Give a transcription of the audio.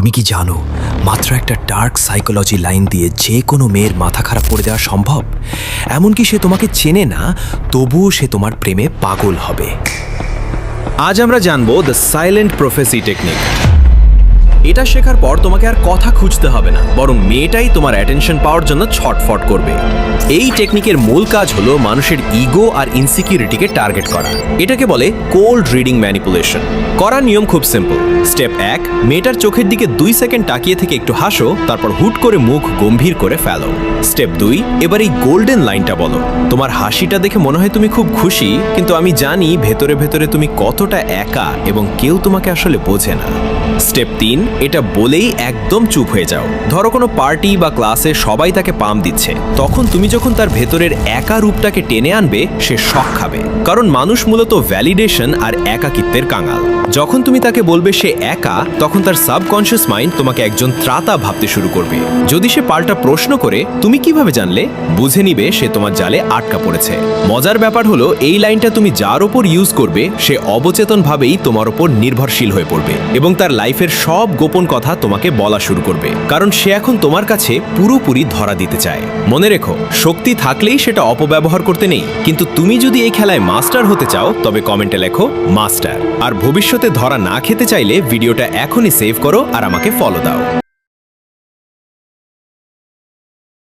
তুমি কি জানো মাত্র একটা ডার্ক সাইকোলজি লাইন দিয়ে যে কোনো মেয়ের মাথা খারাপ করে দেওয়া সম্ভব? এমনকি সে তোমাকে চেনে না, তবুও সে তোমার প্রেমে পাগল হবে। আজ আমরা জানবো দ্য সাইলেন্ট প্রফেসি টেকনিক। এটা শেখার পর তোমাকে আর কথা খুঁজতে হবে না, বরং মেয়েটাই তোমার অ্যাটেনশন পাওয়ার জন্য ছটফট করবে। এই টেকনিকের মূল কাজ হলো মানুষের ইগো আর ইনসিকিউরিটিকে টার্গেট করা। এটাকে বলে কোল্ড রিডিং ম্যানিপুলেশন। করার নিয়ম খুব সিম্পল। স্টেপ 1, মেয়েটার চোখের দিকে 2 সেকেন্ড তাকিয়ে থেকে একটু হাসো, তারপর হুট করে মুখ গম্ভীর করে ফেলো। স্টেপ 2, এবার এই গোল্ডেন লাইনটা বলো। তোমার হাসিটা দেখে মনে হয় তুমি খুব খুশি, কিন্তু আমি জানি ভেতরে ভেতরে তুমি কতটা একা এবং কেউ তোমাকে আসলে বোঝে না। স্টেপ 3, এটা বলেই একদম চুপ হয়ে যাও। ধরো কোনো পার্টি বা ক্লাসে সবাই তাকে পাম দিচ্ছে, তখন তুমি যখন তার ভেতরের একা রূপটাকে টেনে আনবে, সে শক খাবে। কারণ মানুষ মূলত ভ্যালিডেশন আর একাকিত্বের কাঙাল। যখন তুমি তাকে বলবে সে একা, তখন তার সাবকনশিয়াস মাইন্ড তোমাকে একজন ত্রাতা ভাবতে শুরু করবে। যদি সে পাল্টা প্রশ্ন করে তুমি কিভাবে জানলে, বুঝে নিবে সে তোমার জালে আটকা পড়েছে। মজার ব্যাপার হলো এই লাইনটা তুমি যার ওপর ইউজ করবে, সে অবচেতনভাবেই তোমার ওপর নির্ভরশীল হয়ে পড়বে এবং তার লাইফের সব গোপন কথা তোমাকে বলা শুরু করবে, কারণ সে এখন তোমার কাছে পুরোপুরি ধরা দিতে চায়। মনে রেখো, শক্তি থাকলেই সেটা অপব্যবহার করতে নেই, কিন্তু তুমি যদি এই খেলায় মাস্টার হতে চাও, তবে কমেন্টে লেখো মাস্টার। আর ভবিষ্যতে ধরা না খেতে চাইলে ভিডিওটা এখনই সেভ করো আর আমাকে ফলো দাও।